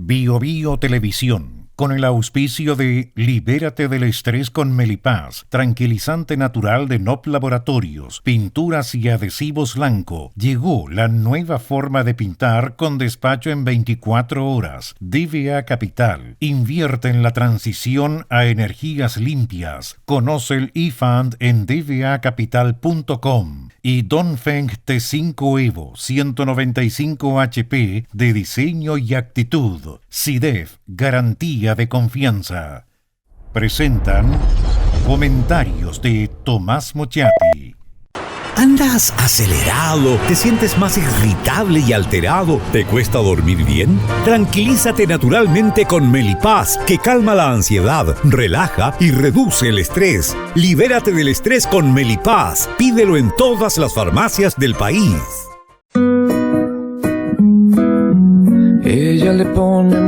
Bio Bio Televisión, con el auspicio de Libérate del estrés con Melipaz, tranquilizante natural de NOP Laboratorios, pinturas y adhesivos Lanco. Llegó la nueva forma de pintar con despacho en 24 horas. DVA Capital, invierte en la transición a energías limpias. Conoce el eFund en dvacapital.com. Y Dongfeng T5 Evo 195 HP de diseño y actitud. SIDEF, garantía de confianza. Presentan comentarios de Tomás Mochati. ¿Andas acelerado? ¿Te sientes más irritable y alterado? ¿Te cuesta dormir bien? Tranquilízate naturalmente con Melipaz, que calma la ansiedad, relaja y reduce el estrés. Libérate del estrés con Melipaz. Pídelo en todas las farmacias del país. Ella le pone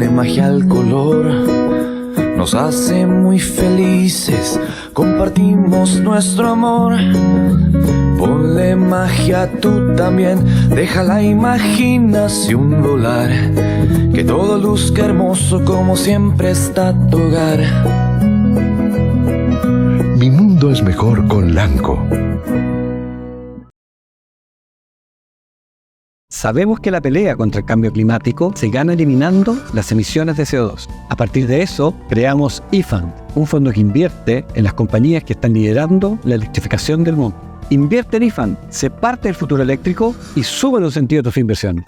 magia al color. Nos hace muy felices, compartimos nuestro amor. Ponle magia tú también, deja la imaginación volar. Que todo luzca hermoso como siempre está tu hogar. Mi mundo es mejor con Lanco. Sabemos que la pelea contra el cambio climático se gana eliminando las emisiones de CO2. A partir de eso, creamos eFund, un fondo que invierte en las compañías que están liderando la electrificación del mundo. Invierte en eFund, sé parte del futuro eléctrico y sube los sentidos de tu inversión.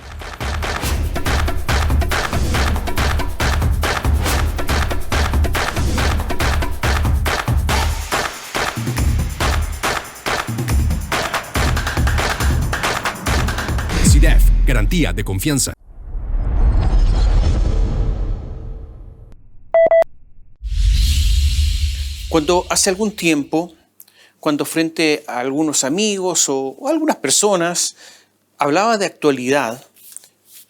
SIDEF, garantía de confianza. Cuando hace algún tiempo, cuando frente a algunos amigos o algunas personas, hablaba de actualidad,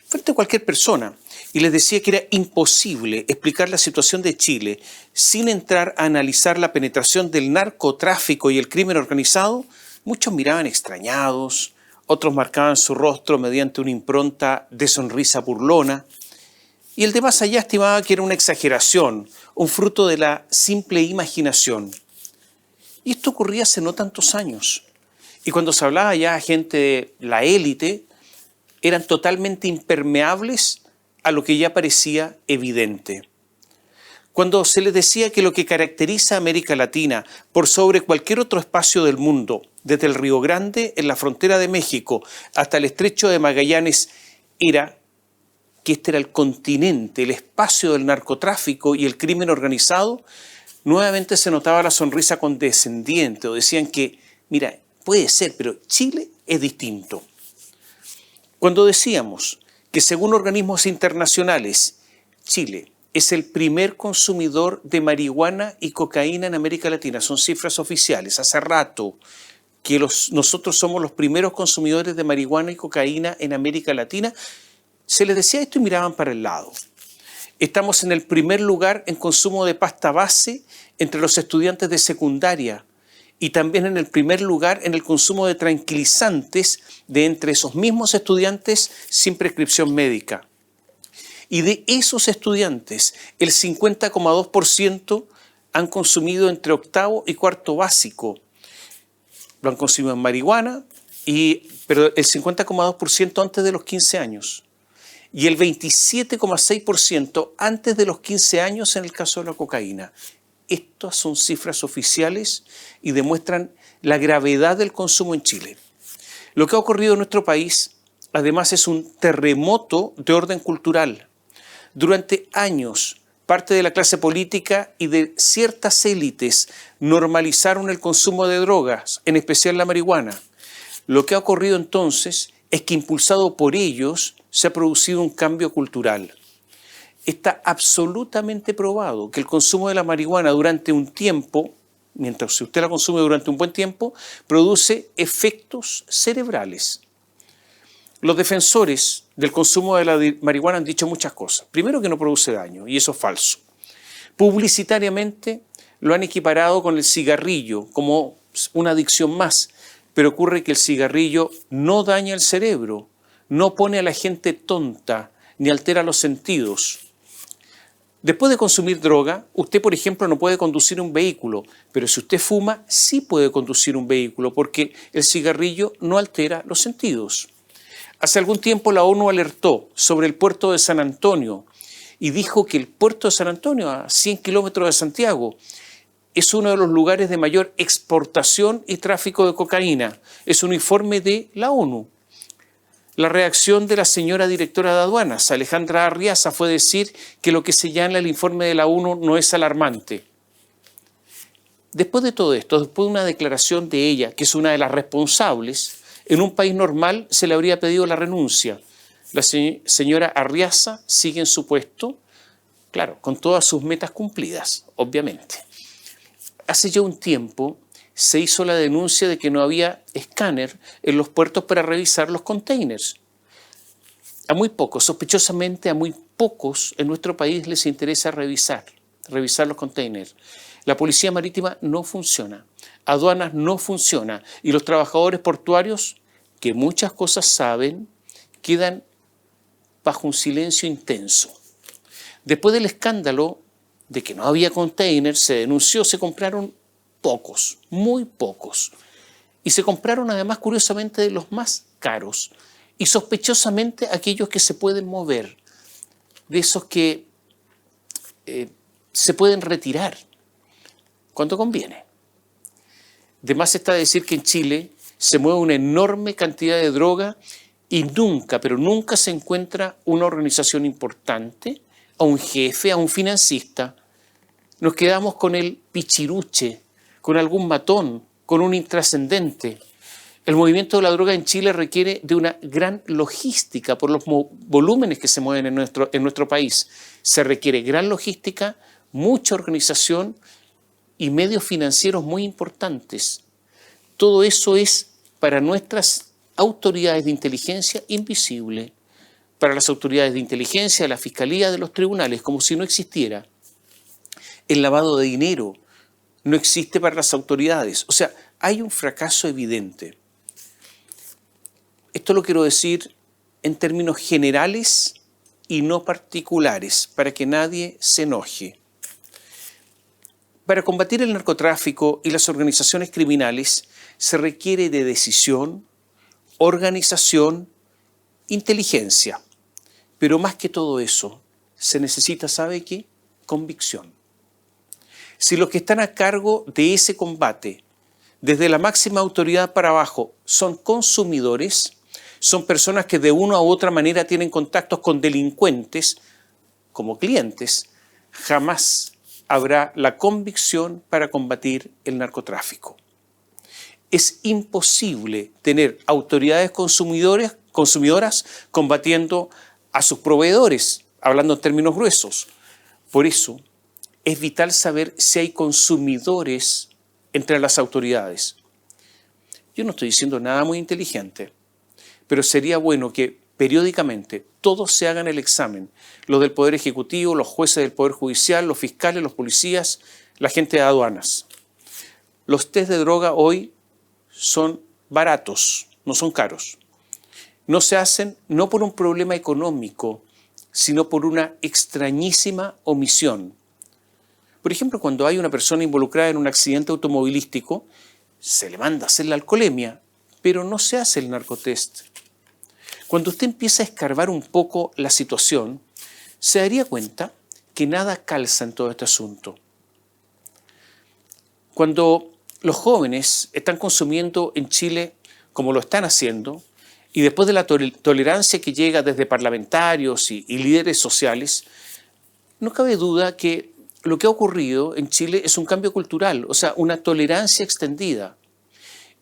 frente a cualquier persona, y les decía que era imposible explicar la situación de Chile sin entrar a analizar la penetración del narcotráfico y el crimen organizado, muchos miraban extrañados. Otros marcaban su rostro mediante una impronta de sonrisa burlona. Y el de más allá estimaba que era una exageración, un fruto de la simple imaginación. Y esto ocurría hace no tantos años. Y cuando se hablaba ya a gente de la élite, eran totalmente impermeables a lo que ya parecía evidente. Cuando se les decía que lo que caracteriza a América Latina por sobre cualquier otro espacio del mundo, desde el Río Grande en la frontera de México hasta el estrecho de Magallanes, era que este era el continente, el espacio del narcotráfico y el crimen organizado, nuevamente se notaba la sonrisa condescendiente o decían que, mira, puede ser, pero Chile es distinto. Cuando decíamos que según organismos internacionales, Chile es el primer consumidor de marihuana y cocaína en América Latina. Son cifras oficiales. Hace rato que nosotros somos los primeros consumidores de marihuana y cocaína en América Latina. Se les decía esto y miraban para el lado. Estamos en el primer lugar en consumo de pasta base entre los estudiantes de secundaria y también en el primer lugar en el consumo de tranquilizantes de entre esos mismos estudiantes sin prescripción médica. Y de esos estudiantes, el 50,2% han consumido entre octavo y cuarto básico. Lo han consumido en marihuana, pero el 50,2% antes de los 15 años. Y el 27,6% antes de los 15 años en el caso de la cocaína. Estas son cifras oficiales y demuestran la gravedad del consumo en Chile. Lo que ha ocurrido en nuestro país, además, es un terremoto de orden cultural. Durante años, parte de la clase política y de ciertas élites normalizaron el consumo de drogas, en especial la marihuana. Lo que ha ocurrido entonces es que, impulsado por ellos, se ha producido un cambio cultural. Está absolutamente probado que el consumo de la marihuana durante un tiempo, mientras usted la consume durante un buen tiempo, produce efectos cerebrales. Los defensores del consumo de la marihuana han dicho muchas cosas. Primero, que no produce daño, y eso es falso. Publicitariamente lo han equiparado con el cigarrillo como una adicción más, pero ocurre que el cigarrillo no daña el cerebro, no pone a la gente tonta ni altera los sentidos. Después de consumir droga, usted, por ejemplo, no puede conducir un vehículo, pero si usted fuma, sí puede conducir un vehículo, porque el cigarrillo no altera los sentidos. Hace algún tiempo la ONU alertó sobre el puerto de San Antonio y dijo que el puerto de San Antonio, a 100 kilómetros de Santiago, es uno de los lugares de mayor exportación y tráfico de cocaína. Es un informe de la ONU. La reacción de la señora directora de aduanas, Alejandra Arriaza, fue decir que lo que señala el informe de la ONU no es alarmante. Después de todo esto, después de una declaración de ella, que es una de las responsables, en un país normal se le habría pedido la renuncia. La señora Arriaza sigue en su puesto, claro, con todas sus metas cumplidas, obviamente. Hace ya un tiempo se hizo la denuncia de que no había escáner en los puertos para revisar los containers. A muy pocos, sospechosamente a muy pocos en nuestro país les interesa revisar los containers. La policía marítima no funciona, aduanas no funciona y los trabajadores portuarios, que muchas cosas saben, quedan bajo un silencio intenso. Después del escándalo de que no había containers, se denunció, se compraron pocos, muy pocos. Y se compraron además, curiosamente, de los más caros. Y sospechosamente aquellos que se pueden mover, de esos que se pueden retirar cuando conviene. De más está decir que en Chile se mueve una enorme cantidad de droga y nunca, pero nunca se encuentra una organización importante, a un jefe, a un financista. Nos quedamos con el pichiruche, con algún matón, con un intrascendente. El movimiento de la droga en Chile requiere de una gran logística por los volúmenes que se mueven en nuestro país. Se requiere gran logística, mucha organización y medios financieros muy importantes. Todo eso es para nuestras autoridades de inteligencia invisible, para las autoridades de inteligencia, de la fiscalía, de los tribunales, como si no existiera. El lavado de dinero no existe para las autoridades. O sea, hay un fracaso evidente. Esto lo quiero decir en términos generales y no particulares, para que nadie se enoje. Para combatir el narcotráfico y las organizaciones criminales se requiere de decisión, organización, inteligencia. Pero más que todo eso, se necesita, ¿sabe qué? Convicción. Si los que están a cargo de ese combate, desde la máxima autoridad para abajo, son consumidores, son personas que de una u otra manera tienen contactos con delincuentes como clientes, jamás habrá la convicción para combatir el narcotráfico. Es imposible tener autoridades consumidoras combatiendo a sus proveedores, hablando en términos gruesos. Por eso, es vital saber si hay consumidores entre las autoridades. Yo no estoy diciendo nada muy inteligente, pero sería bueno que periódicamente todos se hagan el examen, los del Poder Ejecutivo, los jueces del Poder Judicial, los fiscales, los policías, la gente de aduanas. Los test de droga hoy son baratos, no son caros. No se hacen no por un problema económico, sino por una extrañísima omisión. Por ejemplo, cuando hay una persona involucrada en un accidente automovilístico, se le manda a hacer la alcoholemia, pero no se hace el narcotest. Cuando usted empieza a escarbar un poco la situación, se daría cuenta que nada calza en todo este asunto. Cuando los jóvenes están consumiendo en Chile como lo están haciendo, y después de la tolerancia que llega desde parlamentarios y líderes sociales, no cabe duda que lo que ha ocurrido en Chile es un cambio cultural, o sea, una tolerancia extendida.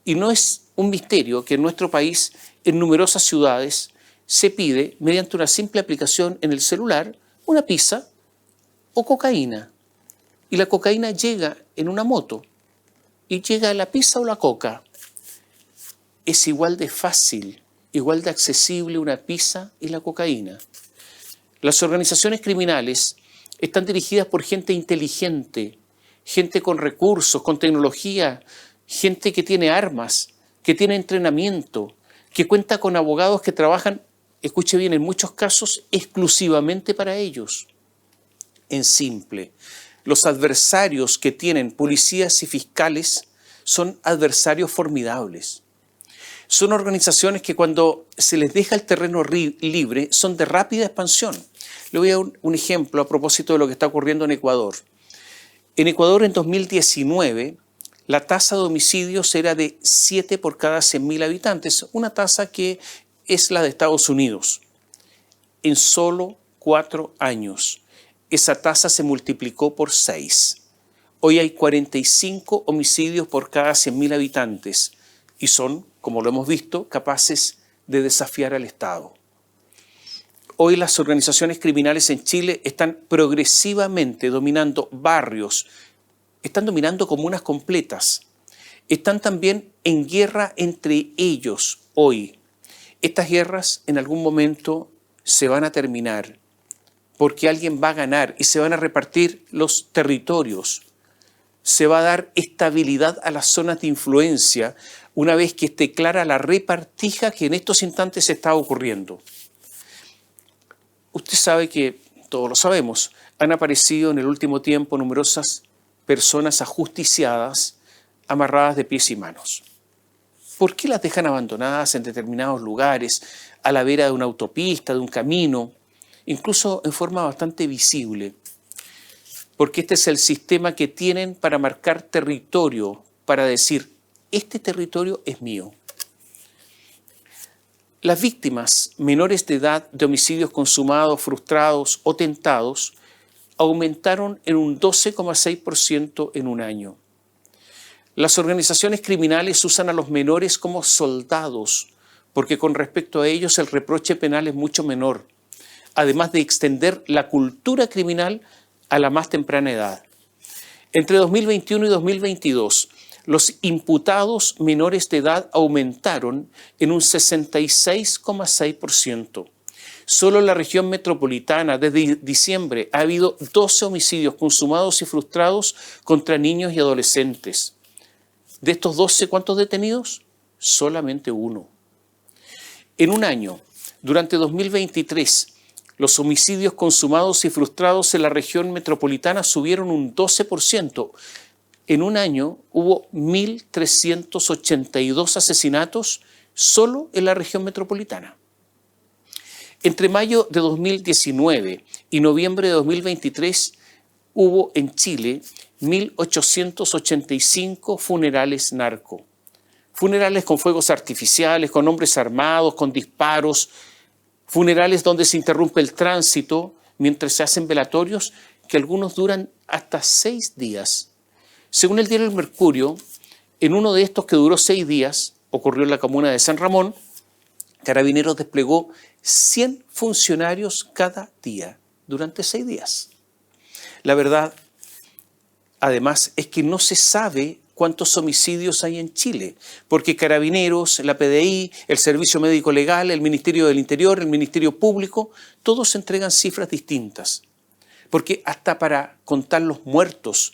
Y no es un misterio que en nuestro país, en numerosas ciudades, se pide, mediante una simple aplicación en el celular, una pizza o cocaína. Y la cocaína llega en una moto. Y llega la pizza o la coca. Es igual de fácil, igual de accesible una pizza y la cocaína. Las organizaciones criminales están dirigidas por gente inteligente, gente con recursos, con tecnología, gente que tiene armas, que tiene entrenamiento, que cuenta con abogados que trabajan escuche bien, en muchos casos exclusivamente para ellos. En simple, los adversarios que tienen policías y fiscales son adversarios formidables. Son organizaciones que cuando se les deja el terreno libre son de rápida expansión. Le voy a dar un ejemplo a propósito de lo que está ocurriendo en Ecuador. En Ecuador en 2019 la tasa de homicidios era de 7 por cada 100.000 habitantes, una tasa que es la de Estados Unidos. En solo 4 años esa tasa se multiplicó por 6. Hoy hay 45 homicidios por cada 100.000 habitantes y son, como lo hemos visto, capaces de desafiar al Estado. Hoy las organizaciones criminales en Chile están progresivamente dominando barrios, están dominando comunas completas, están también en guerra entre ellos hoy. Estas guerras en algún momento se van a terminar porque alguien va a ganar y se van a repartir los territorios. Se va a dar estabilidad a las zonas de influencia una vez que esté clara la repartija que en estos instantes está ocurriendo. Usted sabe que, todos lo sabemos, han aparecido en el último tiempo numerosas personas ajusticiadas, amarradas de pies y manos. ¿Por qué las dejan abandonadas en determinados lugares, a la vera de una autopista, de un camino, incluso en forma bastante visible? Porque este es el sistema que tienen para marcar territorio, para decir, este territorio es mío. Las víctimas menores de edad de homicidios consumados, frustrados o tentados aumentaron en un 12,6% en un año. Las organizaciones criminales usan a los menores como soldados, porque con respecto a ellos el reproche penal es mucho menor, además de extender la cultura criminal a la más temprana edad. Entre 2021 y 2022, los imputados menores de edad aumentaron en un 66,6%. Solo en la región metropolitana, desde diciembre, ha habido 12 homicidios consumados y frustrados contra niños y adolescentes. De estos 12, ¿cuántos detenidos? Solamente 1. En un año, durante 2023, los homicidios consumados y frustrados en la región metropolitana subieron un 12%. En un año hubo 1.382 asesinatos solo en la región metropolitana. Entre mayo de 2019 y noviembre de 2023 hubo en Chile 1.885 funerales narco. Funerales con fuegos artificiales, con hombres armados, con disparos, funerales donde se interrumpe el tránsito mientras se hacen velatorios que algunos duran hasta 6 días. Según el diario El Mercurio, en uno de estos que duró 6 días, ocurrió en la comuna de San Ramón, Carabineros desplegó 100 funcionarios cada día durante 6 días. La verdad, además, es que no se sabe cuántos homicidios hay en Chile, porque Carabineros, la PDI, el Servicio Médico Legal, el Ministerio del Interior, el Ministerio Público, todos entregan cifras distintas, porque hasta para contar los muertos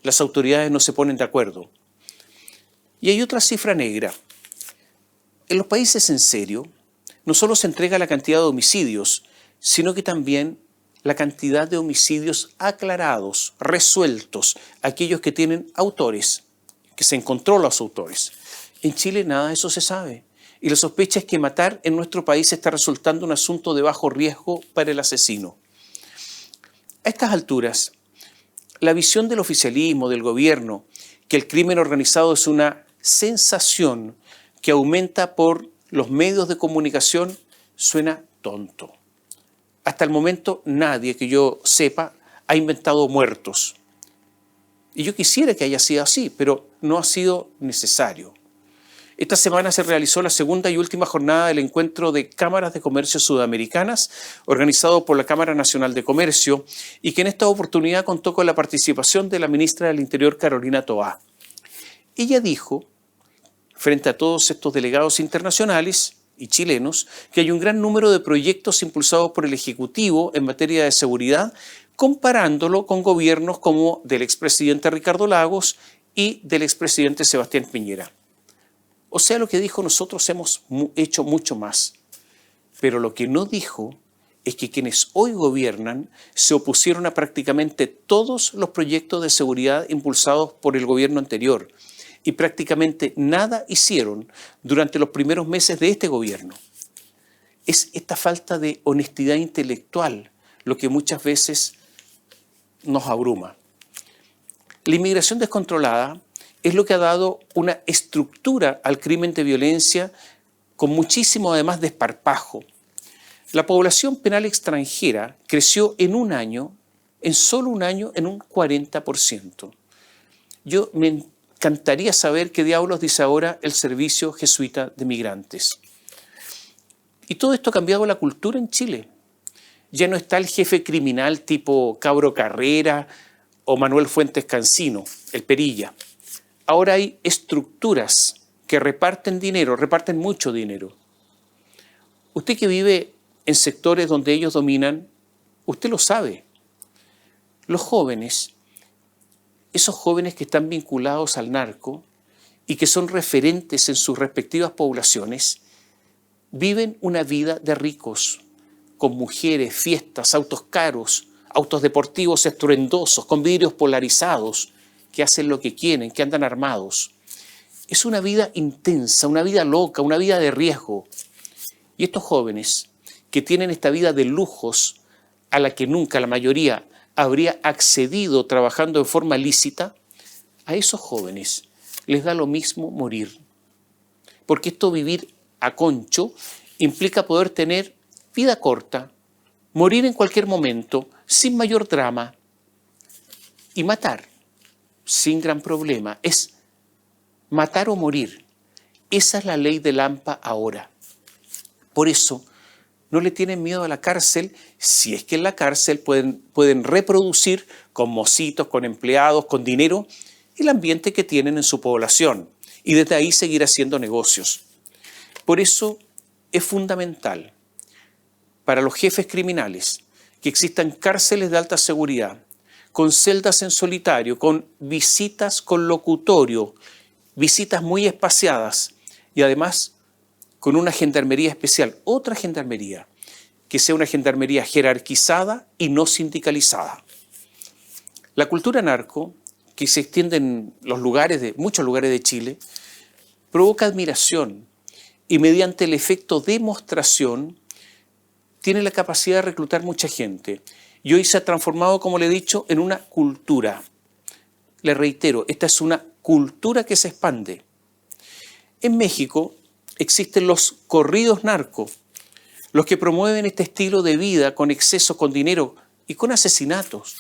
las autoridades no se ponen de acuerdo. Y hay otra cifra negra. En los países en serio, no solo se entrega la cantidad de homicidios, sino que también la cantidad de homicidios aclarados, resueltos, aquellos que tienen autores, que se encontró los autores. En Chile nada de eso se sabe. Y la sospecha es que matar en nuestro país está resultando un asunto de bajo riesgo para el asesino. A estas alturas, la visión del oficialismo, del gobierno, que el crimen organizado es una sensación que aumenta por los medios de comunicación, suena tonto. Hasta el momento nadie que yo sepa ha inventado muertos. Y yo quisiera que haya sido así, pero no ha sido necesario. Esta semana se realizó la segunda y última jornada del encuentro de cámaras de comercio sudamericanas, organizado por la Cámara Nacional de Comercio, y que en esta oportunidad contó con la participación de la ministra del Interior, Carolina Toá. Ella dijo, frente a todos estos delegados internacionales y chilenos, que hay un gran número de proyectos impulsados por el Ejecutivo en materia de seguridad, comparándolo con gobiernos como del expresidente Ricardo Lagos y del expresidente Sebastián Piñera. O sea, lo que dijo, nosotros hemos hecho mucho más. Pero lo que no dijo es que quienes hoy gobiernan se opusieron a prácticamente todos los proyectos de seguridad impulsados por el gobierno anterior y prácticamente nada hicieron durante los primeros meses de este gobierno. Es esta falta de honestidad intelectual lo que muchas veces nos abruma. La inmigración descontrolada es lo que ha dado una estructura al crimen de violencia con muchísimo además desparpajo. La población penal extranjera creció en solo un año, en un 40%. Yo me encantaría saber qué diablos dice ahora el Servicio Jesuita de Migrantes. Y todo esto ha cambiado la cultura en Chile. Ya no está el jefe criminal tipo Cabro Carrera o Manuel Fuentes Cancino, el Perilla. Ahora hay estructuras que reparten dinero, reparten mucho dinero. Usted que vive en sectores donde ellos dominan, usted lo sabe. Los jóvenes, esos jóvenes que están vinculados al narco y que son referentes en sus respectivas poblaciones, viven una vida de ricos, con mujeres, fiestas, autos caros, autos deportivos estruendosos, con vidrios polarizados, que hacen lo que quieren, que andan armados. Es una vida intensa, una vida loca, una vida de riesgo. Y estos jóvenes que tienen esta vida de lujos a la que nunca la mayoría habría accedido trabajando de forma lícita, a esos jóvenes les da lo mismo morir. Porque esto vivir a concho implica poder tener vida corta, morir en cualquier momento, sin mayor drama, y matar, sin gran problema. Es matar o morir. Esa es la ley de Lampa ahora. Por eso, no le tienen miedo a la cárcel, si es que en la cárcel pueden reproducir con mocitos, con empleados, con dinero, el ambiente que tienen en su población y desde ahí seguir haciendo negocios. Por eso es fundamental para los jefes criminales que existan cárceles de alta seguridad, con celdas en solitario, con visitas con locutorio, visitas muy espaciadas y además con una gendarmería especial, otra gendarmería, que sea una gendarmería jerarquizada y no sindicalizada. La cultura narco, que se extiende en muchos lugares de Chile, provoca admiración y mediante el efecto demostración tiene la capacidad de reclutar mucha gente. Y hoy se ha transformado, como le he dicho, en una cultura. Le reitero, esta es una cultura que se expande. En México existen los corridos narcos, los que promueven este estilo de vida con exceso, con dinero y con asesinatos.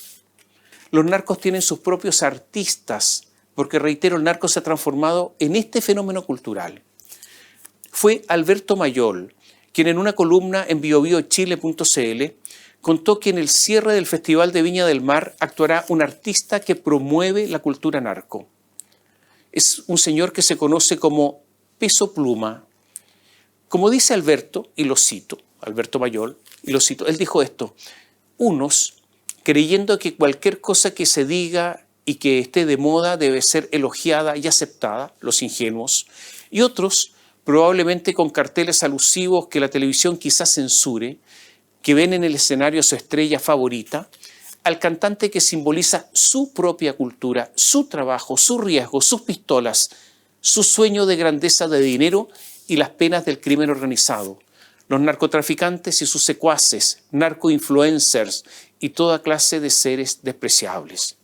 Los narcos tienen sus propios artistas, porque reitero, el narco se ha transformado en este fenómeno cultural. Fue Alberto Mayol, quien en una columna en biobiochile.cl contó que en el cierre del Festival de Viña del Mar actuará un artista que promueve la cultura narco. Es un señor que se conoce como Peso Pluma. Como dice Alberto, y lo cito, Alberto Mayol, y lo cito, él dijo esto: unos, creyendo que cualquier cosa que se diga y que esté de moda debe ser elogiada y aceptada, los ingenuos, y otros, probablemente con carteles alusivos que la televisión quizás censure, que ven en el escenario su estrella favorita, al cantante que simboliza su propia cultura, su trabajo, su riesgo, sus pistolas, su sueño de grandeza de dinero y las penas del crimen organizado, los narcotraficantes y sus secuaces, narcoinfluencers y toda clase de seres despreciables.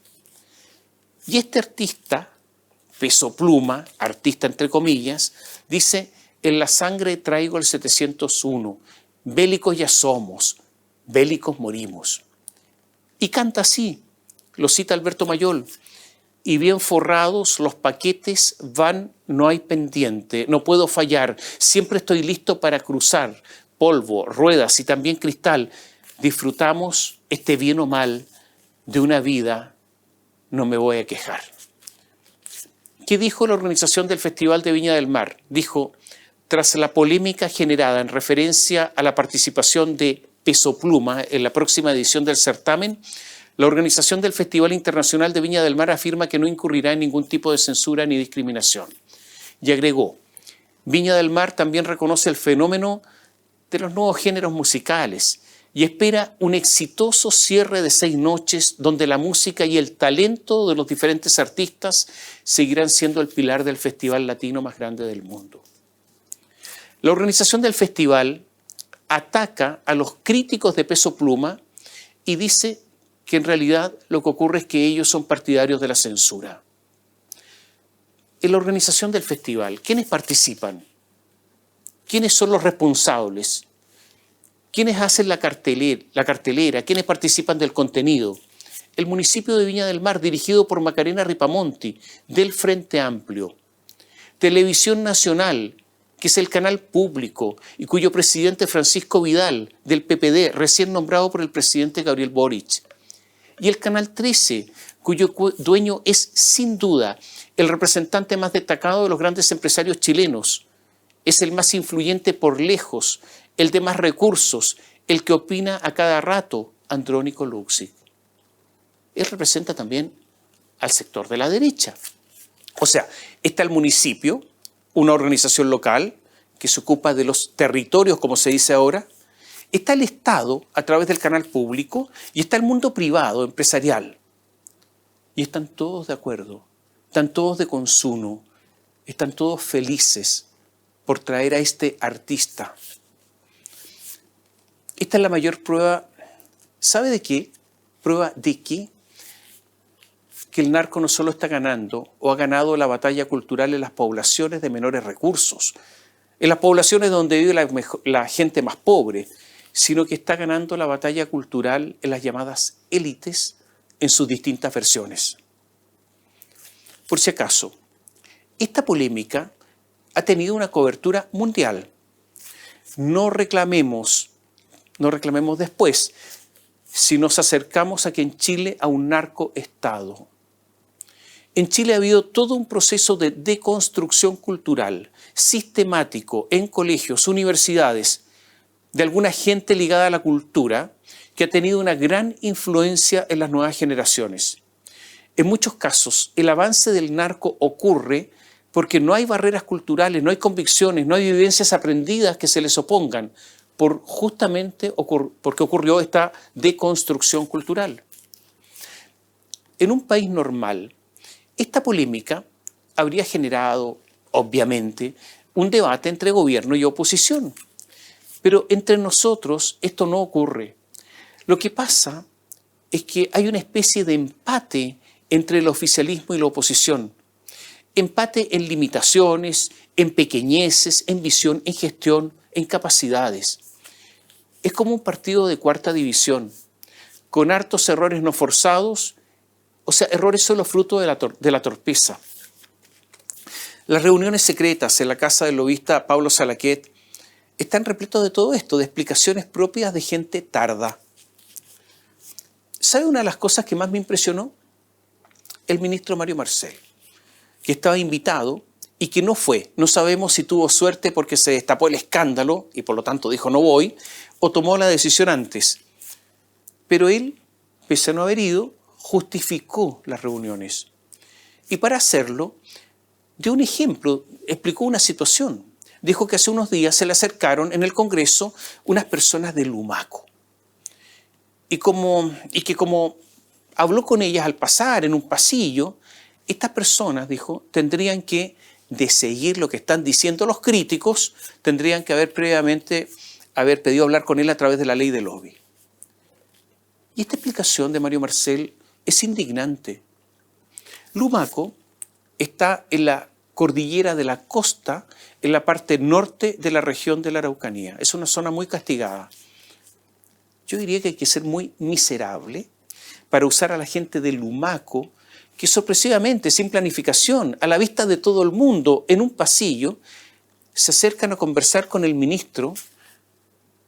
Y este artista, Peso Pluma, artista entre comillas, dice: en la sangre traigo el 701, bélicos ya somos, bélicos morimos. Y canta así, lo cita Alberto Mayol: y bien forrados los paquetes van, no hay pendiente, no puedo fallar, siempre estoy listo para cruzar, polvo, ruedas y también cristal, disfrutamos, esté bien o mal, de una vida, no me voy a quejar. ¿Qué dijo la organización del Festival de Viña del Mar? Dijo: tras la polémica generada en referencia a la participación de Peso Pluma en la próxima edición del certamen, la organización del Festival Internacional de Viña del Mar afirma que no incurrirá en ningún tipo de censura ni discriminación. Y agregó: Viña del Mar también reconoce el fenómeno de los nuevos géneros musicales y espera un exitoso cierre de 6 noches donde la música y el talento de los diferentes artistas seguirán siendo el pilar del festival latino más grande del mundo. La organización del festival ataca a los críticos de Peso Pluma y dice que en realidad lo que ocurre es que ellos son partidarios de la censura. En la organización del festival, ¿quiénes participan? ¿Quiénes son los responsables? ¿Quiénes hacen la cartelera? ¿Quiénes participan del contenido? El municipio de Viña del Mar, dirigido por Macarena Ripamonti, del Frente Amplio. Televisión Nacional, que es el canal público y cuyo presidente Francisco Vidal, del PPD, recién nombrado por el presidente Gabriel Boric. Y el Canal 13, cuyo dueño es sin duda el representante más destacado de los grandes empresarios chilenos. Es el más influyente por lejos, el de más recursos, el que opina a cada rato, Andrónico Luksic. Él representa también al sector de la derecha. O sea, está el municipio, una organización local que se ocupa de los territorios, como se dice ahora. Está el Estado a través del canal público y está el mundo privado, empresarial. Y están todos de acuerdo, están todos de consuno, están todos felices por traer a este artista. Esta es la mayor prueba, ¿sabe de qué? Prueba de qué? Que el narco no solo está ganando o ha ganado la batalla cultural en las poblaciones de menores recursos, en las poblaciones donde vive la gente más pobre, sino que está ganando la batalla cultural en las llamadas élites en sus distintas versiones. Por si acaso, esta polémica ha tenido una cobertura mundial. No reclamemos después si nos acercamos aquí en Chile a un narcoestado. En Chile ha habido todo un proceso de deconstrucción cultural, sistemático, en colegios, universidades, de alguna gente ligada a la cultura, que ha tenido una gran influencia en las nuevas generaciones. En muchos casos, el avance del narco ocurre porque no hay barreras culturales, no hay convicciones, no hay vivencias aprendidas que se les opongan, justamente porque ocurrió esta deconstrucción cultural. En un país normal, esta polémica habría generado, obviamente, un debate entre gobierno y oposición. Pero entre nosotros esto no ocurre. Lo que pasa es que hay una especie de empate entre el oficialismo y la oposición. Empate en limitaciones, en pequeñeces, en visión, en gestión, en capacidades. Es como un partido de cuarta división, con hartos errores no forzados, o sea, errores solo fruto de la torpeza. Las reuniones secretas en la casa del lobista Pablo Salaquet están repletos de todo esto, de explicaciones propias de gente tarda. ¿Sabe una de las cosas que más me impresionó? El ministro Mario Marcel, que estaba invitado y que no fue. No sabemos si tuvo suerte porque se destapó el escándalo y por lo tanto dijo no voy, o tomó la decisión antes. Pero él, pese a no haber ido, justificó las reuniones. Y para hacerlo, dio un ejemplo, explicó una situación. Dijo que hace unos días se le acercaron en el Congreso unas personas de Lumaco. Y que como habló con ellas al pasar en un pasillo, estas personas, dijo, tendrían que, de seguir lo que están diciendo los críticos, tendrían que previamente haber pedido hablar con él a través de la ley de lobby. Y esta explicación de Mario Marcel es indignante. Lumaco está en la cordillera de la costa, en la parte norte de la región de la Araucanía. Es una zona muy castigada. Yo diría que hay que ser muy miserable para usar a la gente de Lumaco, que sorpresivamente, sin planificación, a la vista de todo el mundo, en un pasillo, se acercan a conversar con el ministro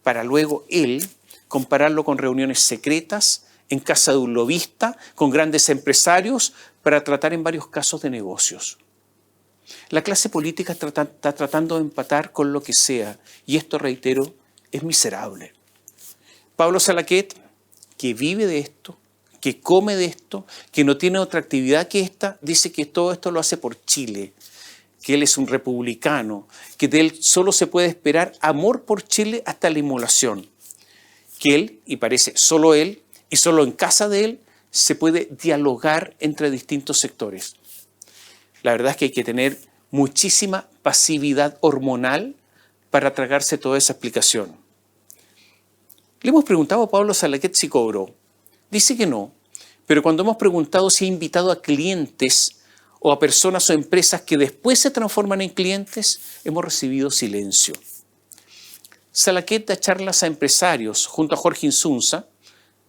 para luego él compararlo con reuniones secretas en casa de un lobista, con grandes empresarios, para tratar en varios casos de negocios. La clase política está tratando de empatar con lo que sea, y esto, reitero, es miserable. Pablo Salaquet, que vive de esto, que come de esto, que no tiene otra actividad que esta, dice que todo esto lo hace por Chile. que él es un republicano, que de él solo se puede esperar amor por Chile hasta la inmolación, que él, y parece solo él, y solo en casa de él, se puede dialogar entre distintos sectores. La verdad es que hay que tener muchísima pasividad hormonal para tragarse toda esa explicación. Le hemos preguntado a Pablo Salaquet si cobró. Dice que no, pero cuando hemos preguntado si ha invitado a clientes o a personas o empresas que después se transforman en clientes, hemos recibido silencio. Salaquet da charlas a empresarios junto a Jorge Insunza,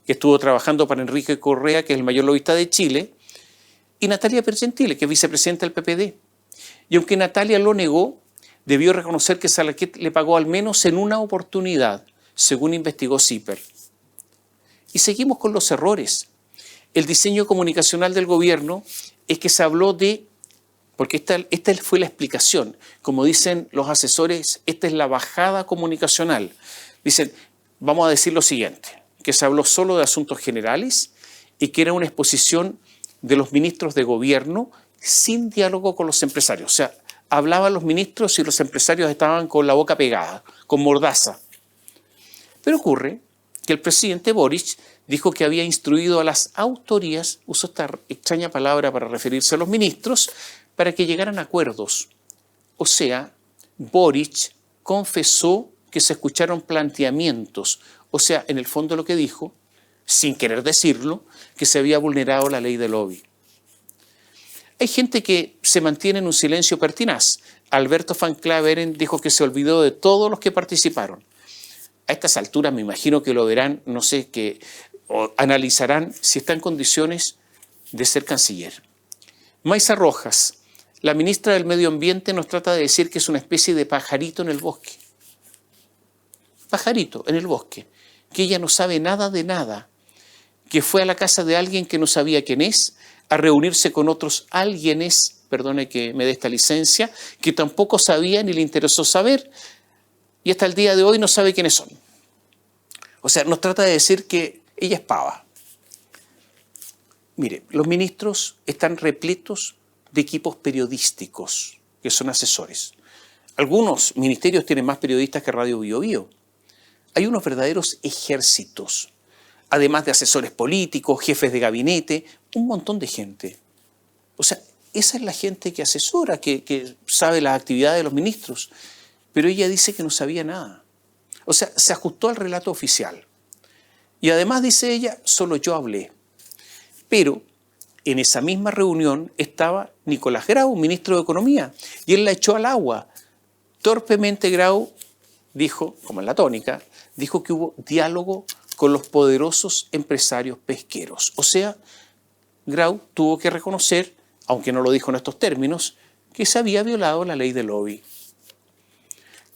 que estuvo trabajando para Enrique Correa, que es el mayor lobista de Chile, y Natalia Pergentile, que es vicepresidenta del PPD. Y aunque Natalia lo negó, debió reconocer que Salaquet le pagó al menos en una oportunidad, según investigó CIPER. Y seguimos con los errores. El diseño comunicacional del gobierno es que se habló de, porque esta fue la explicación, como dicen los asesores, esta es la bajada comunicacional. Dicen, vamos a decir lo siguiente, que se habló solo de asuntos generales y que era una exposición de los ministros de gobierno sin diálogo con los empresarios. O sea, hablaban los ministros y los empresarios estaban con la boca pegada, con mordaza. Pero ocurre que el presidente Boric dijo que había instruido a las autoridades, usó esta extraña palabra para referirse a los ministros, para que llegaran a acuerdos. O sea, Boric confesó que se escucharon planteamientos. O sea, en el fondo lo que dijo, sin querer decirlo, que se había vulnerado la ley del lobby. Hay gente que se mantiene en un silencio pertinaz. Alberto Van Claveren dijo que se olvidó de todos los que participaron. A estas alturas me imagino que lo verán, no sé, o analizarán si está en condiciones de ser canciller. Maysa Rojas, la ministra del Medio Ambiente, nos trata de decir que es una especie de pajarito en el bosque. Pajarito en el bosque, que ella no sabe nada de nada, que fue a la casa de alguien que no sabía quién es, a reunirse con otros alguienes, perdone que me dé esta licencia, que tampoco sabía ni le interesó saber, y hasta el día de hoy no sabe quiénes son. O sea, nos trata de decir que ella es pava. Mire, los ministros están repletos de equipos periodísticos, que son asesores. Algunos ministerios tienen más periodistas que Radio Bio Bio. Hay unos verdaderos ejércitos, además de asesores políticos, jefes de gabinete, un montón de gente. O sea, esa es la gente que asesora, que sabe las actividades de los ministros. Pero ella dice que no sabía nada. O sea, se ajustó al relato oficial. Y además, dice ella, solo yo hablé. Pero en esa misma reunión estaba Nicolás Grau, ministro de Economía, y él la echó al agua. Torpemente Grau dijo, como en la tónica, dijo que hubo diálogo con los poderosos empresarios pesqueros. O sea, Grau tuvo que reconocer, aunque no lo dijo en estos términos, que se había violado la ley del lobby.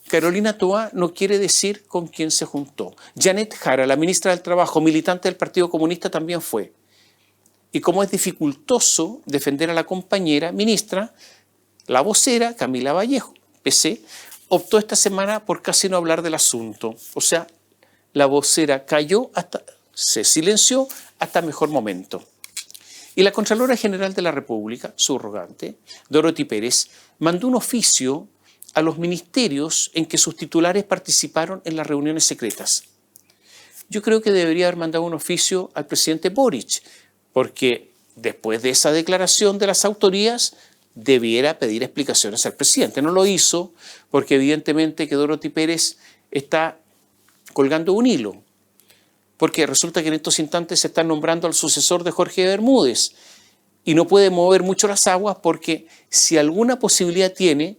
Carolina Toá no quiere decir con quién se juntó. Janet Jara, la ministra del Trabajo, militante del Partido Comunista, también fue. Y como es dificultoso defender a la compañera ministra, la vocera, Camila Vallejo, PC, optó esta semana por casi no hablar del asunto. O sea, la vocera se silenció hasta mejor momento. Y la Contralora General de la República, subrogante, Dorothy Pérez, mandó un oficio a los ministerios en que sus titulares participaron en las reuniones secretas. Yo creo que debería haber mandado un oficio al presidente Boric, porque después de esa declaración de las autoridades debiera pedir explicaciones al presidente. No lo hizo porque evidentemente que Dorothy Pérez está colgando un hilo, porque resulta que en estos instantes se está nombrando al sucesor de Jorge Bermúdez y no puede mover mucho las aguas porque si alguna posibilidad tiene,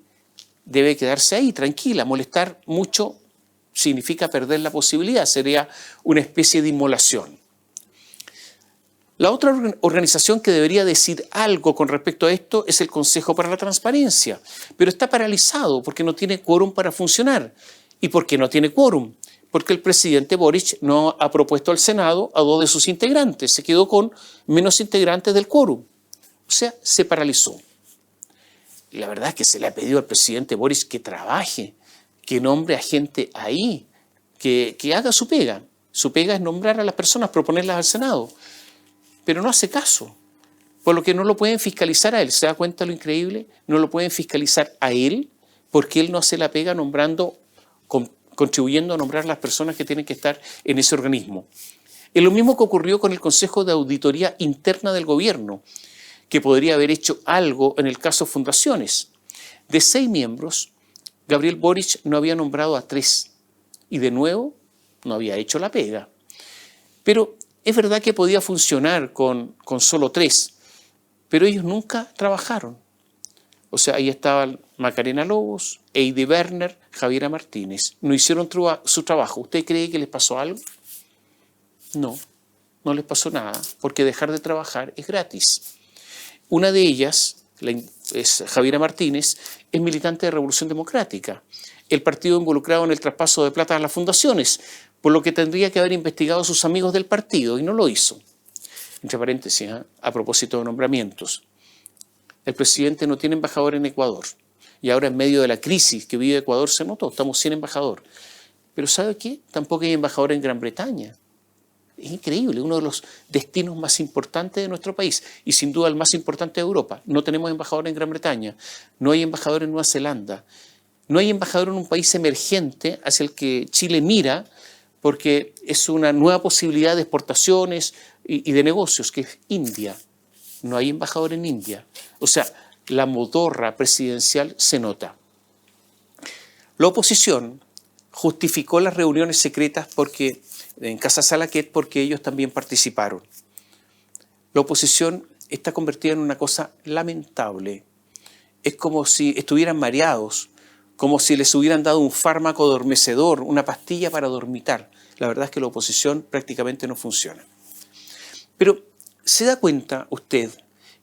debe quedarse ahí, tranquila. Molestar mucho significa perder la posibilidad, sería una especie de inmolación. La otra organización que debería decir algo con respecto a esto es el Consejo para la Transparencia, pero está paralizado porque no tiene quórum para funcionar. ¿Y por qué no tiene quórum? Porque el presidente Boric no ha propuesto al Senado a 2 de sus integrantes, se quedó con menos integrantes del quórum. O sea, se paralizó. La verdad es que se le ha pedido al presidente Boric que trabaje, que nombre a gente ahí, que haga su pega. Su pega es nombrar a las personas, proponerlas al Senado. Pero no hace caso. por lo que no lo pueden fiscalizar a él. ¿Se da cuenta lo increíble? No lo pueden fiscalizar a él porque él no hace la pega contribuyendo a nombrar las personas que tienen que estar en ese organismo. Es lo mismo que ocurrió con el Consejo de Auditoría Interna del Gobierno, que podría haber hecho algo en el caso Fundaciones. De 6 miembros, Gabriel Boric no había nombrado a 3 y de nuevo no había hecho la pega. Pero es verdad que podía funcionar con solo 3, pero ellos nunca trabajaron. O sea, ahí estaban Macarena Lobos, Heidi Werner, Javiera Martínez. No hicieron su trabajo. ¿Usted cree que les pasó algo? No, no les pasó nada, porque dejar de trabajar es gratis. Una de ellas, Javiera Martínez, es militante de Revolución Democrática, el partido involucrado en el traspaso de plata a las fundaciones, por lo que tendría que haber investigado a sus amigos del partido, y no lo hizo. Entre paréntesis, a propósito de nombramientos. El presidente no tiene embajador en Ecuador, y ahora en medio de la crisis que vive Ecuador se notó, estamos sin embajador. Pero ¿sabe qué? Tampoco hay embajador en Gran Bretaña. Es increíble, uno de los destinos más importantes de nuestro país y sin duda el más importante de Europa. No tenemos embajador en Gran Bretaña, no hay embajador en Nueva Zelanda, no hay embajador en un país emergente hacia el que Chile mira porque es una nueva posibilidad de exportaciones y de negocios, que es India. No hay embajador en India. O sea, la modorra presidencial se nota. La oposición justificó las reuniones secretas en Casa Salaquet porque ellos también participaron. La oposición está convertida en una cosa lamentable. Es como si estuvieran mareados, como si les hubieran dado un fármaco adormecedor, una pastilla para dormitar. La verdad es que la oposición prácticamente no funciona. Pero ¿se da cuenta usted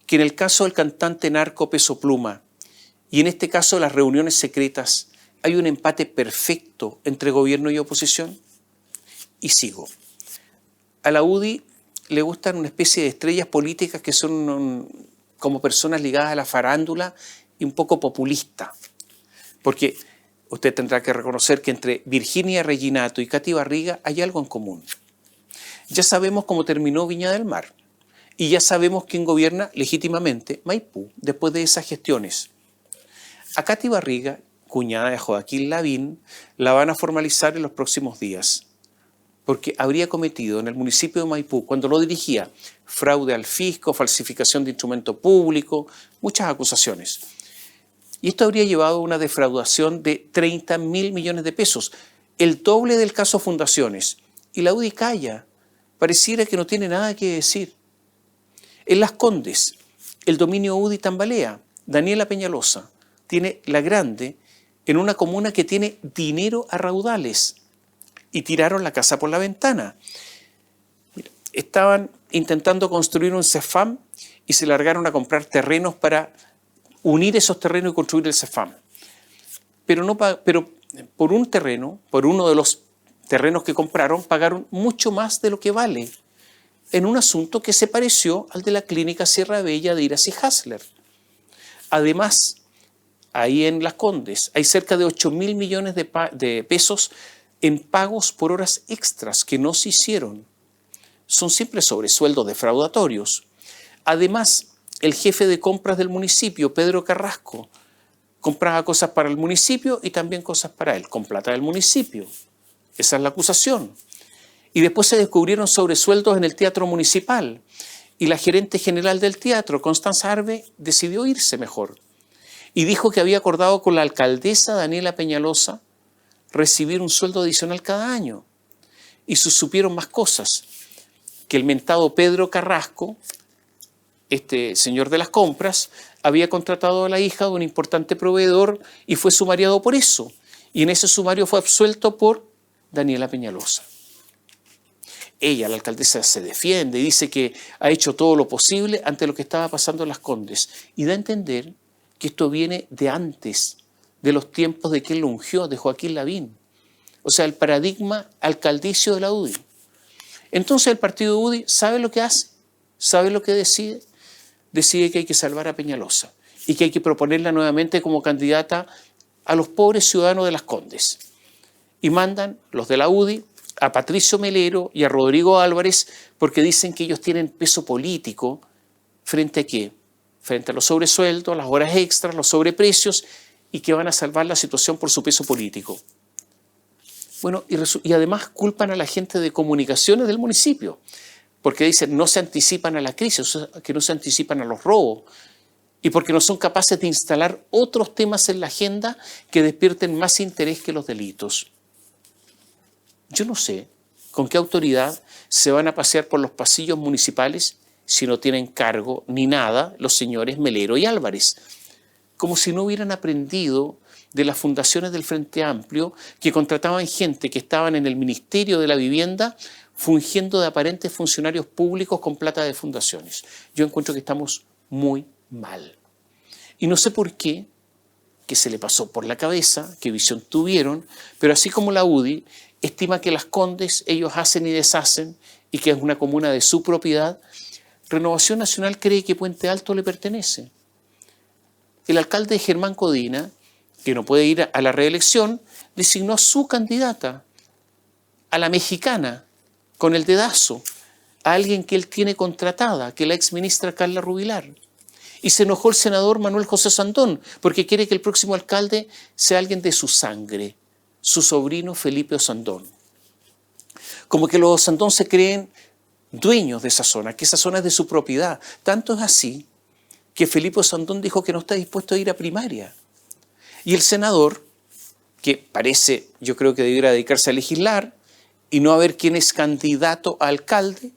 que en el caso del cantante narco Peso Pluma y en este caso de las reuniones secretas hay un empate perfecto entre gobierno y oposición? Y sigo. A la UDI le gustan una especie de estrellas políticas que son como personas ligadas a la farándula y un poco populista. Porque usted tendrá que reconocer que entre Virginia Reginato y Katy Barriga hay algo en común. Ya sabemos cómo terminó Viña del Mar y ya sabemos quién gobierna legítimamente Maipú después de esas gestiones. A Katy Barriga, cuñada de Joaquín Lavín, la van a formalizar en los próximos días, porque habría cometido en el municipio de Maipú, cuando lo dirigía, fraude al fisco, falsificación de instrumento público, muchas acusaciones. Y esto habría llevado a una defraudación de 30.000 millones de pesos, el doble del caso Fundaciones. Y la UDI calla, pareciera que no tiene nada que decir. En Las Condes, el dominio UDI tambalea. Daniela Peñalosa tiene La Grande en una comuna que tiene dinero a raudales. Y tiraron la casa por la ventana. Mira, estaban intentando construir un CEFAM y se largaron a comprar terrenos para unir esos terrenos y construir el CEFAM. Pero por un terreno, por uno de los terrenos que compraron, pagaron mucho más de lo que vale en un asunto que se pareció al de la clínica Sierra Bella de Iras y Hasler. Además, ahí en Las Condes hay cerca de 8.000 millones de pesos en pagos por horas extras que no se hicieron. Son siempre sobresueldos defraudatorios. Además, el jefe de compras del municipio, Pedro Carrasco, compraba cosas para el municipio y también cosas para él, con plata del municipio. Esa es la acusación. Y después se descubrieron sobresueldos en el teatro municipal. Y la gerente general del teatro, Constanza Arbe, decidió irse mejor. Y dijo que había acordado con la alcaldesa Daniela Peñalosa recibir un sueldo adicional cada año. Y se supieron más cosas. Que el mentado Pedro Carrasco, este señor de las compras, había contratado a la hija de un importante proveedor y fue sumariado por eso. Y en ese sumario fue absuelto por Daniela Peñalosa. Ella, la alcaldesa, se defiende y dice que ha hecho todo lo posible ante lo que estaba pasando en Las Condes. Y da a entender que esto viene de antes, de los tiempos de quien lo ungió, de Joaquín Lavín. O sea, el paradigma alcaldicio de la UDI. Entonces el partido UDI sabe lo que hace, sabe lo que decide. Decide que hay que salvar a Peñalosa y que hay que proponerla nuevamente como candidata a los pobres ciudadanos de Las Condes. Y mandan los de la UDI a Patricio Melero y a Rodrigo Álvarez porque dicen que ellos tienen peso político ¿Frente a qué? Frente a los sobresueldos, las horas extras, los sobreprecios, y que van a salvar la situación por su peso político. Bueno, y además culpan a la gente de comunicaciones del municipio, porque dicen no se anticipan a la crisis, o sea, que no se anticipan a los robos, y porque no son capaces de instalar otros temas en la agenda que despierten más interés que los delitos. Yo no sé con qué autoridad se van a pasear por los pasillos municipales si no tienen cargo ni nada los señores Melero y Álvarez, como si no hubieran aprendido de las fundaciones del Frente Amplio que contrataban gente que estaban en el Ministerio de la Vivienda fungiendo de aparentes funcionarios públicos con plata de fundaciones. Yo encuentro que estamos muy mal. Y no sé por qué, que se le pasó por la cabeza, qué visión tuvieron, pero así como la UDI estima que Las Condes ellos hacen y deshacen y que es una comuna de su propiedad, Renovación Nacional cree que Puente Alto le pertenece. El alcalde Germán Codina, que no puede ir a la reelección, designó a su candidata, a la mexicana, con el dedazo, a alguien que él tiene contratada, que es la exministra Carla Rubilar. Y se enojó el senador Manuel José Sandón, porque quiere que el próximo alcalde sea alguien de su sangre, su sobrino Felipe Osandón. Como que los Osandón se creen dueños de esa zona, que esa zona es de su propiedad. Tanto es así que Felipe Osandón dijo que no está dispuesto a ir a primaria. Y el senador, que parece, yo creo que debiera dedicarse a legislar y no a ver quién es candidato a alcalde,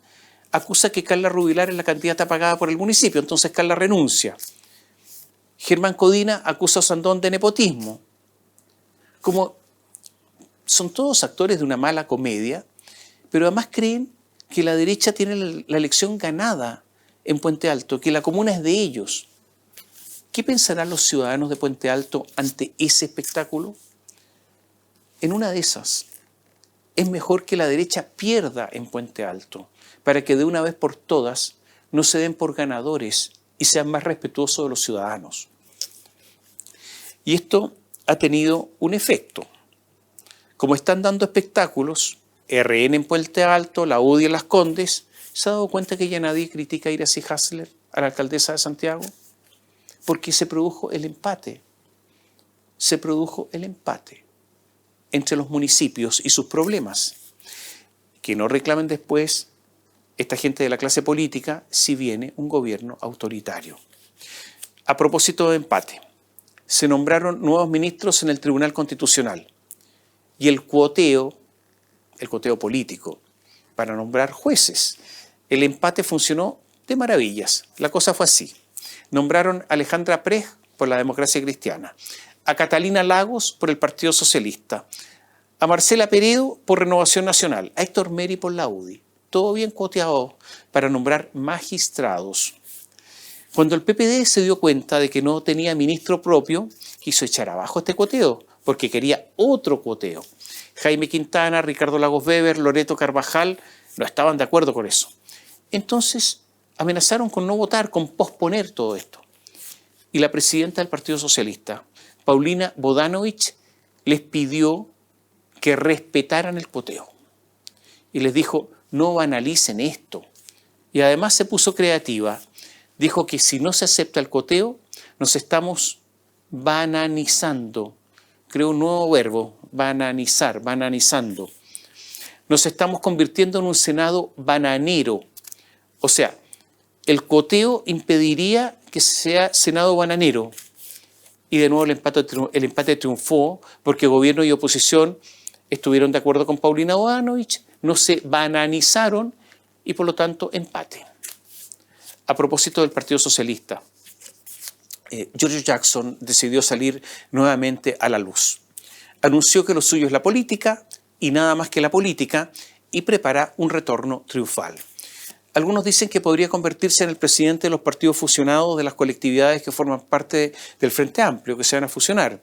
acusa que Carla Rubilar es la candidata pagada por el municipio, entonces Carla renuncia. Germán Codina acusa a Osandón de nepotismo. Como son todos actores de una mala comedia, pero además creen que la derecha tiene la elección ganada en Puente Alto, que la comuna es de ellos. ¿Qué pensarán los ciudadanos de Puente Alto ante ese espectáculo? En una de esas, es mejor que la derecha pierda en Puente Alto, para que de una vez por todas no se den por ganadores y sean más respetuosos de los ciudadanos. Y esto ha tenido un efecto. Como están dando espectáculos, RN en Puente Alto, la UDI en Las Condes, ¿se ha dado cuenta que ya nadie critica a Iracy Hasler, a la alcaldesa de Santiago? Porque se produjo el empate. Se produjo el empate entre los municipios y sus problemas. Que no reclamen después esta gente de la clase política si viene un gobierno autoritario. A propósito de empate, se nombraron nuevos ministros en el Tribunal Constitucional y el cuoteo político para nombrar jueces. El empate funcionó de maravillas. La cosa fue así. Nombraron a Alejandra Prej por la Democracia Cristiana, a Catalina Lagos por el Partido Socialista, a Marcela Peredo por Renovación Nacional, a Héctor Meri por la UDI. Todo bien cuoteado para nombrar magistrados. Cuando el PPD se dio cuenta de que no tenía ministro propio, quiso echar abajo este cuoteo, porque quería otro cuoteo. Jaime Quintana, Ricardo Lagos Weber, Loreto Carvajal no estaban de acuerdo con eso. Entonces amenazaron con no votar, con posponer todo esto. Y la presidenta del Partido Socialista, Paulina Bodanovich, les pidió que respetaran el cuoteo. Y les dijo, no banalicen esto. Y además se puso creativa. Dijo que si no se acepta el cuoteo, nos estamos bananizando. Creo un nuevo verbo, bananizar, bananizando. Nos estamos convirtiendo en un Senado bananero. O sea, el cuoteo impediría que sea Senado bananero. Y de nuevo el empate triunfó porque gobierno y oposición estuvieron de acuerdo con Paulina Bodanovich, no se bananizaron y por lo tanto empate. A propósito del Partido Socialista, Giorgio Jackson decidió salir nuevamente a la luz. Anunció que lo suyo es la política y nada más que la política y prepara un retorno triunfal. Algunos dicen que podría convertirse en el presidente de los partidos fusionados de las colectividades que forman parte del Frente Amplio, que se van a fusionar.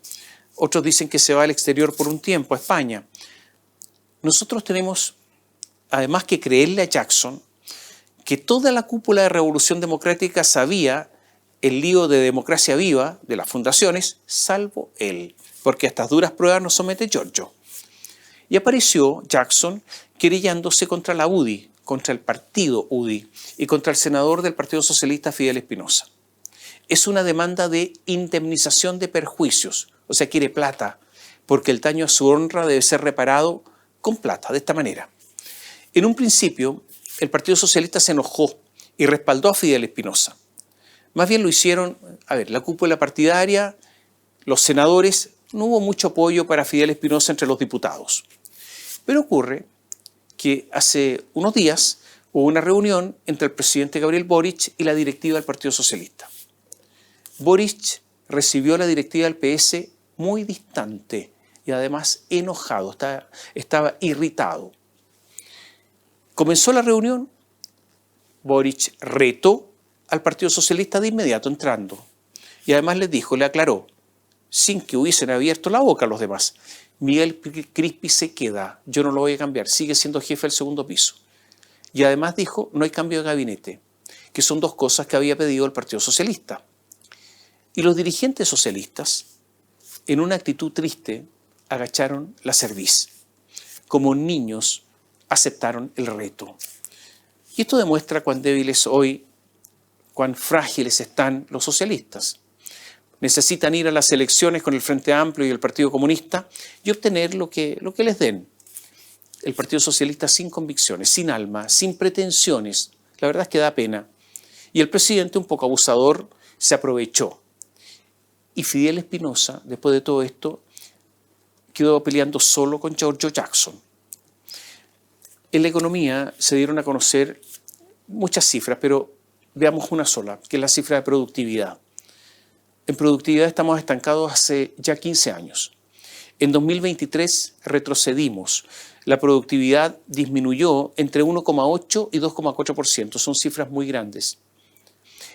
Otros dicen que se va al exterior por un tiempo, a España. Nosotros tenemos, además que creerle a Jackson, que toda la cúpula de Revolución Democrática sabía el lío de Democracia Viva, de las fundaciones, salvo él, porque a estas duras pruebas nos somete Giorgio. Y apareció Jackson querellándose contra la UDI, contra el partido UDI y contra el senador del Partido Socialista Fidel Espinosa. Es una demanda de indemnización de perjuicios, o sea, quiere plata, porque el daño a su honra debe ser reparado con plata, de esta manera. En un principio, el Partido Socialista se enojó y respaldó a Fidel Espinosa. Más bien lo hicieron, la cúpula partidaria, los senadores, no hubo mucho apoyo para Fidel Espinosa entre los diputados. Pero ocurre que hace unos días hubo una reunión entre el presidente Gabriel Boric y la directiva del Partido Socialista. Boric recibió la directiva del PS muy distante y además enojado, estaba irritado. Comenzó la reunión, Boric retó al Partido Socialista de inmediato entrando y además le aclaró, sin que hubiesen abierto la boca a los demás: Miguel Crispi se queda, yo no lo voy a cambiar, sigue siendo jefe del segundo piso. Y además dijo, no hay cambio de gabinete, que son dos cosas que había pedido el Partido Socialista. Y los dirigentes socialistas, en una actitud triste, agacharon la cerviz. Como niños, aceptaron el reto. Y esto demuestra cuán débiles hoy, cuán frágiles están los socialistas. Necesitan ir a las elecciones con el Frente Amplio y el Partido Comunista y obtener lo que les den. El Partido Socialista sin convicciones, sin alma, sin pretensiones. La verdad es que da pena. Y el presidente, un poco abusador, se aprovechó. Y Fidel Espinosa, después de todo esto, quedó peleando solo con Giorgio Jackson. En la economía se dieron a conocer muchas cifras, pero veamos una sola, que es la cifra de productividad. En productividad estamos estancados hace ya 15 años. En 2023 retrocedimos. La productividad disminuyó entre 1,8 y 2,4%. Son cifras muy grandes.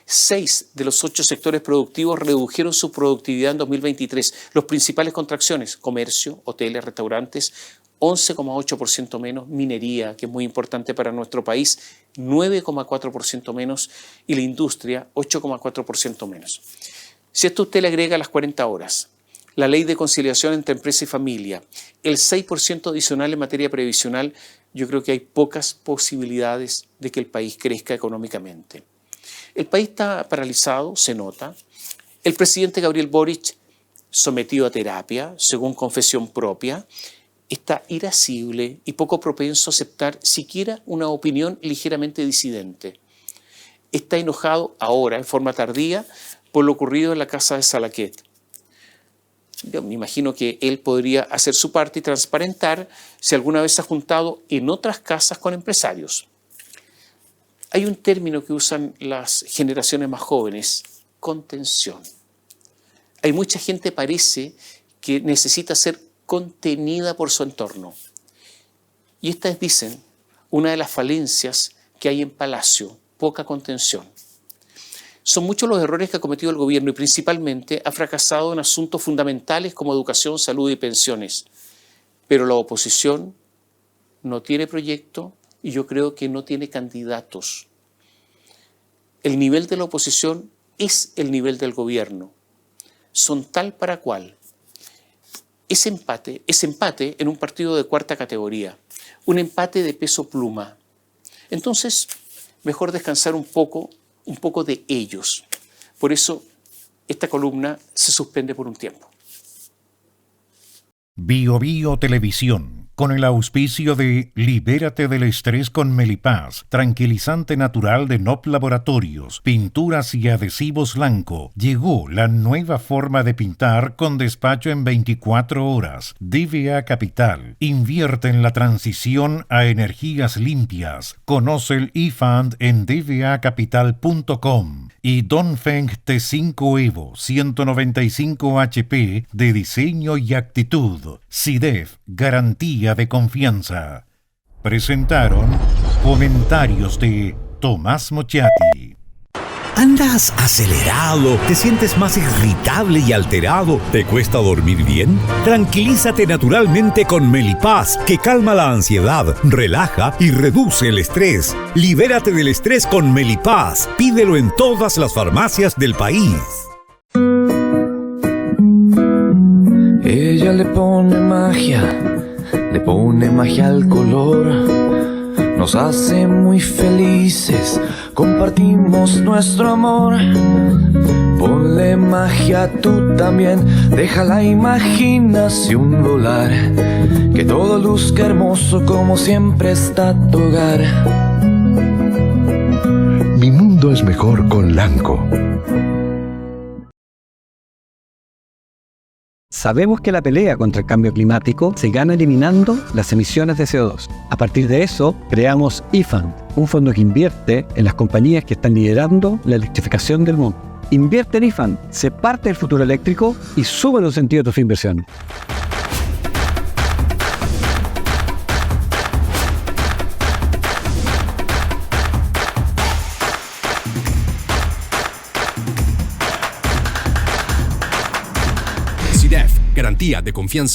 6 de los 8 sectores productivos redujeron su productividad en 2023. Los principales contracciones: comercio, hoteles, restaurantes, 11,8% menos, minería, que es muy importante para nuestro país, 9,4% menos, y la industria, 8,4% menos. Si a esto usted le agrega las 40 horas, la ley de conciliación entre empresa y familia, el 6% adicional en materia previsional, yo creo que hay pocas posibilidades de que el país crezca económicamente. El país está paralizado, se nota. El presidente Gabriel Boric, sometido a terapia, según confesión propia, está irascible y poco propenso a aceptar siquiera una opinión ligeramente disidente. Está enojado ahora, en forma tardía, por lo ocurrido en la casa de Salaquet. Yo me imagino que él podría hacer su parte y transparentar si alguna vez se ha juntado en otras casas con empresarios. Hay un término que usan las generaciones más jóvenes: contención. Hay mucha gente, parece, que necesita ser contenida por su entorno. Y esta es, dicen, una de las falencias que hay en Palacio: poca contención. Son muchos los errores que ha cometido el gobierno y principalmente ha fracasado en asuntos fundamentales como educación, salud y pensiones. Pero la oposición no tiene proyecto y yo creo que no tiene candidatos. El nivel de la oposición es el nivel del gobierno. Son tal para cual. Es empate en un partido de cuarta categoría, un empate de peso pluma. Entonces, mejor descansar un poco de ellos. Por eso, esta columna se suspende por un tiempo. Bio Bio Televisión, con el auspicio de Libérate del estrés con Melipaz, tranquilizante natural de NOP Laboratorios, pinturas y adhesivos Lanco. Llegó la nueva forma de pintar con despacho en 24 horas. DVA Capital, invierte en la transición a energías limpias. Conoce el eFund en dvacapital.com. Y Dongfeng T5 Evo 195 HP de diseño y actitud. SIDEF, garantía de confianza. Presentaron comentarios de Tomás Mochiati. ¿Andas acelerado? ¿Te sientes más irritable y alterado? ¿Te cuesta dormir bien? Tranquilízate naturalmente con Melipaz, que calma la ansiedad, relaja y reduce el estrés. Libérate del estrés con Melipaz. Pídelo en todas las farmacias del país. Ella le pone magia al color. nos hace muy felices, compartimos nuestro amor. Ponle magia tú también, deja la imaginación volar, que todo luzca hermoso como siempre está tu hogar. Mi mundo es mejor con Lanco. Sabemos que la pelea contra el cambio climático se gana eliminando las emisiones de CO2. A partir de eso, creamos IFAND, un fondo que invierte en las compañías que están liderando la electrificación del mundo. Invierte en IFAND, sé parte del futuro eléctrico y sube los sentidos de tu inversión. CIDEF, garantía de confianza.